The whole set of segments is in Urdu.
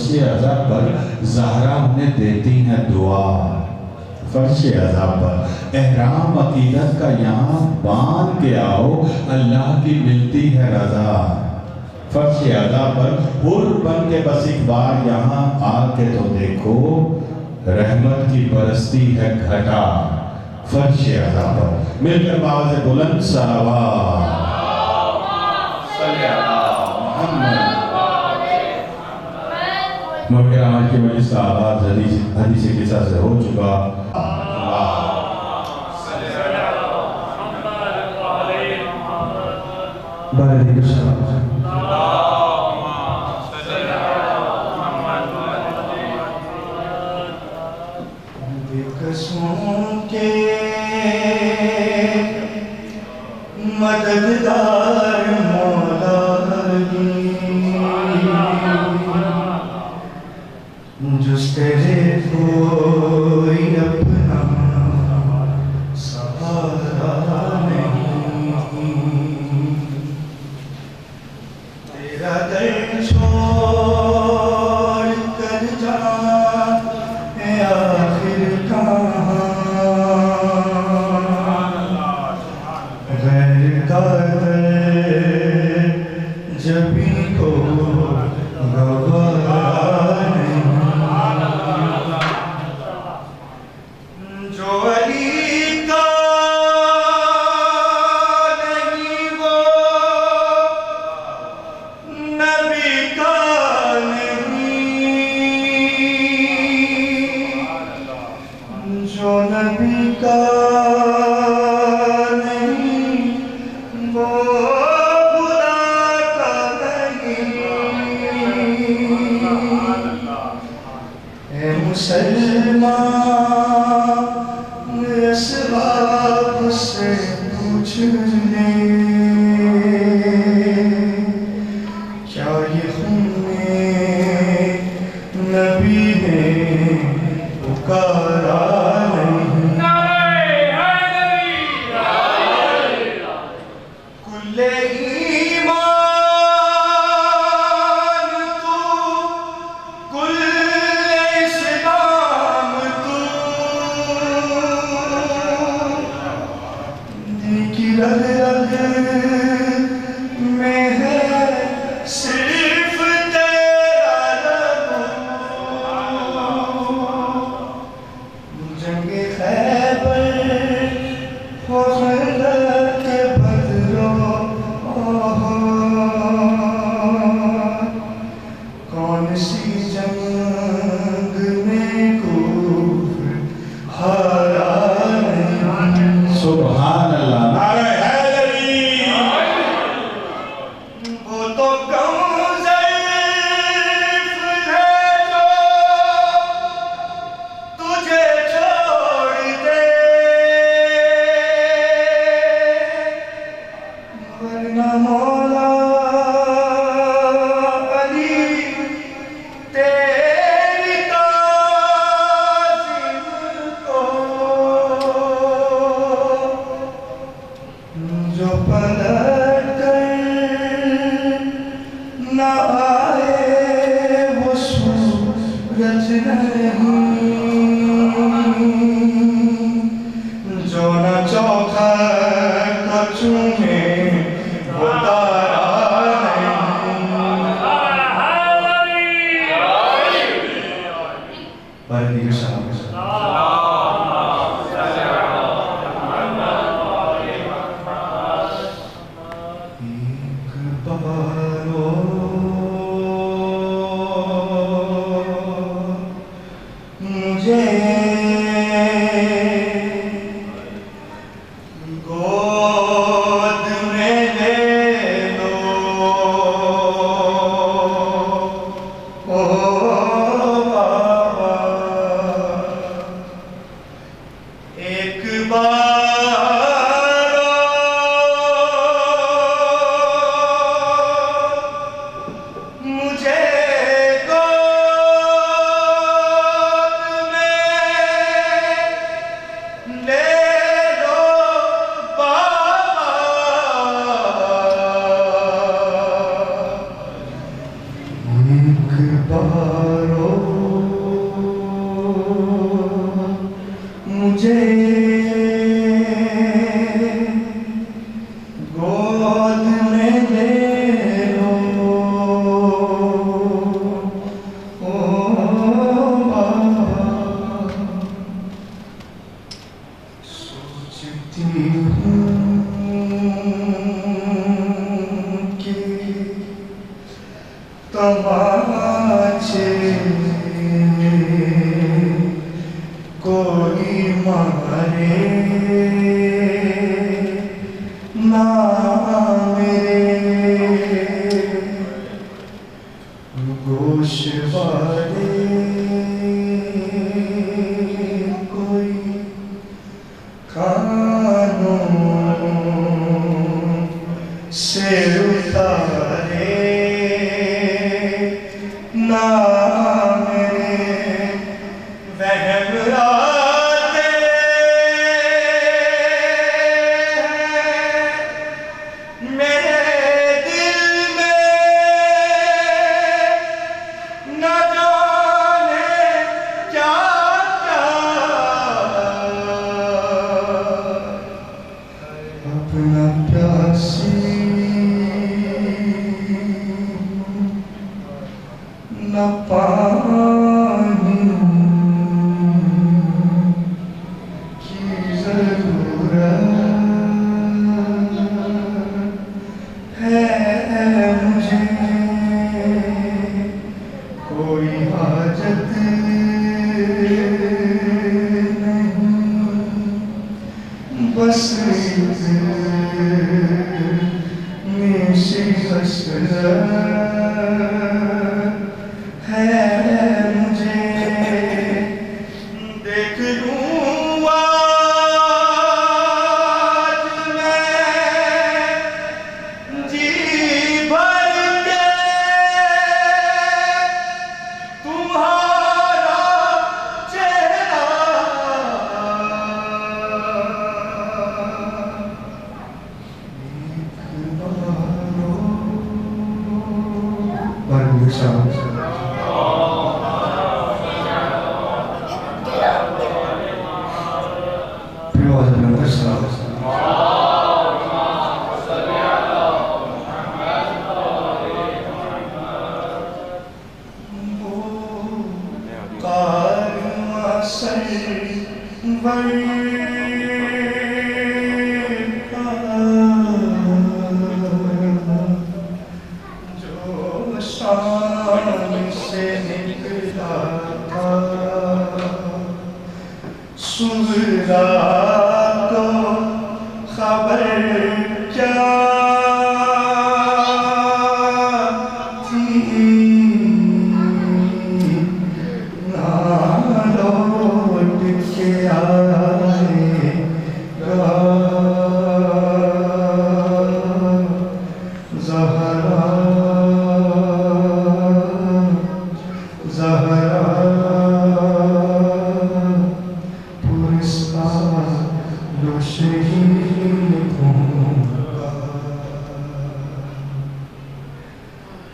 فرش عزا پر زہرا انہیں دیتی ہیں دعا، فرش عزا پر احرام عقیدت کا یہاں باندھ کے آؤ، اللہ کی ملتی ہے رضا، فرش عزا پر حر بن کے بس ایک بار یہاں آ کے تو دیکھو، رحمت کی برستی ہے گھٹا، فرش عزا پر مل کر باز بلند صلوات صلی اللہ محمد۔ مکہ آمد کی مجلس کا آغاز حدیث قصہ سے ہو چکا۔ بارے دیکھ قسموں کے مددگار مولا جس تیرے کوئی اپنا سہارا نہیں، تیرا در چھوڑ کر جانے آخر کہاں، غیر کا در جبھی کو گوارا نہیں، جو علی کا نہیں وہ نبی کا نہیں، جو نبی کا نہیں وہ خدا کا نہیں، اے مسلمان اسباب سے پوچھ لے، کیا یہ خون نبی نے پکارا نہیں، کل ایمان تو، کل اسلام تو، دیکھی رگ رگ میں ہے صرف تیرا لبو، جنگ خیبر ہو خندق کے بدرو، کون سی جنگ میں کفر ہارا نہیں، سبحان اللہ، نعرہ حیدری۔ وہ تو کم ضعیف ہے جو تجھے چھوڑ دے، ورنہ مولا علی تیری تعظیم کو، جو پلٹ کر نہ آئے وہ سورج نہیں، جو نہ چوکھا کا چومے وہ تارا نہیں، بارے دیگر شاہ ایک بارو مجھے گود میں لے لو، او بابا، ایک بار مجھے ایک بار مجھے گود میں لے لو او بابا سوچتی ہوں کہ تماچے کوئی مارے نہ میرے گوش والے کوئی کانوں سے اتارے نہ میرے وہم آتے میرے دل میں نہ جانے کیا کیا اپنا پیاسی نہ پانی کی ضرورت ہے مجھے کوئی حاجت نہیں بس نیشی حسرت ہے مجھے دیکھ لوں آج میں جی بھر کے تمہارا چہرہ جو شام سے نکلا تھا صبح کو خبر کیا تھی نہ لوٹ کے آئے گا زہرا زہرا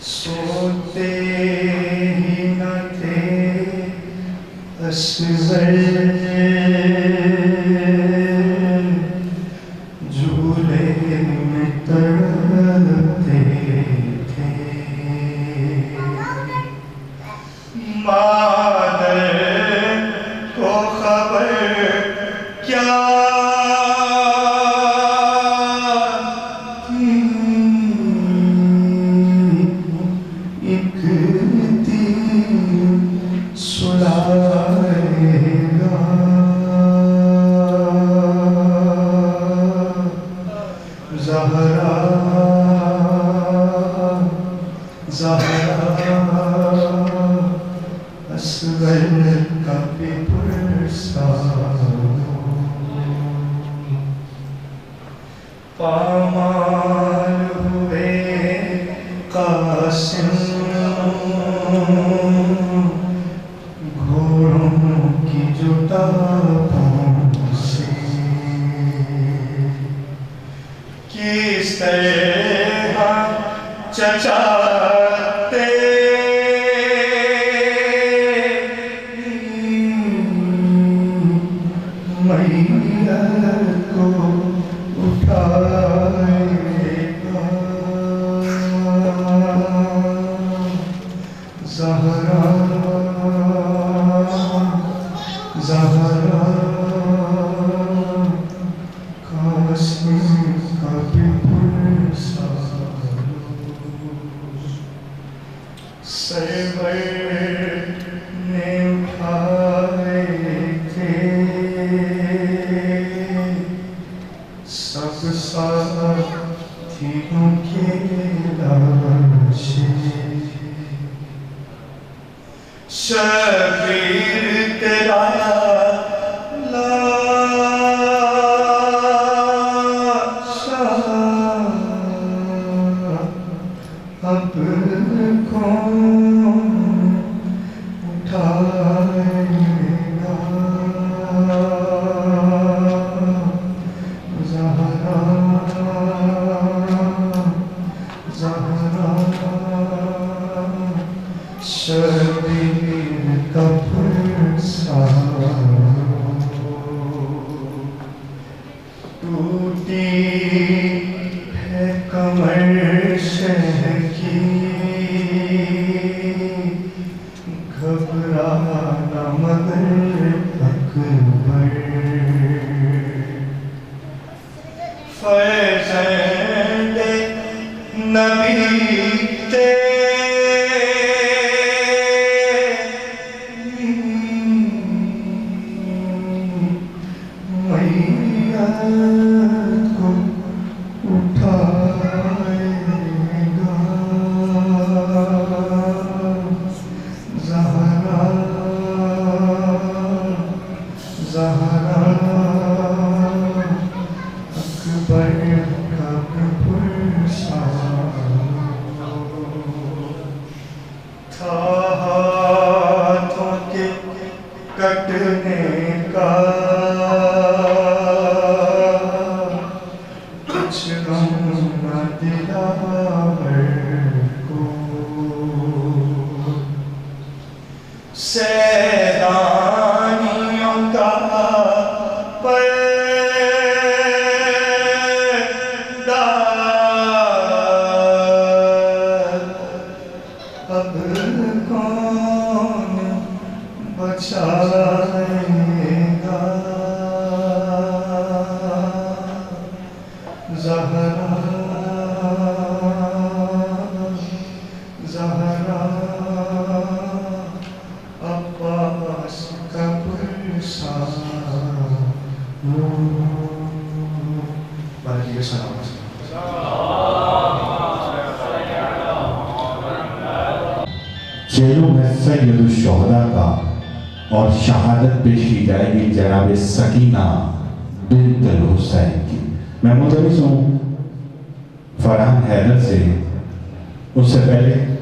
سوتے ہی نہ تھے اصغر جھولے میں تڑپتے تھے مادر کو خبر کیا زہرا زہرا اصغر کا پرسا پامال ہوئے قاسم گھوڑوں کی جٹاپوں سے کس طرح چچاتے زہرا زہرا قاسم کا بھی پرسالو سرور نے اٹھائے تھے سب ساتھیوں کے لاشیں شبیر تیرا لاشا اب کون اٹھائے گا زہرا زہرا شبیر کا پرسالو ٹوٹی ہے کمر شہ کی گھبرانا مگر اکبر فرزند نبی میت کو اٹھائے گا زہرا زہرا اکبر کا پرسالو تھا ہاتھوں کے کٹنے کا کچھ غم نہ دلاور کو سیدانیوں کا پردہ اب کون بچائے گا زہرا زہرا عباس کا پرسالو بلکہ سلام چہروں میں سید الشہداء کا اور شہادت پیش کی جائے گی جناب سکینہ بنت الحسین کی. میں ملتمس ہوں فرحان حیدر سے اس سے پہلے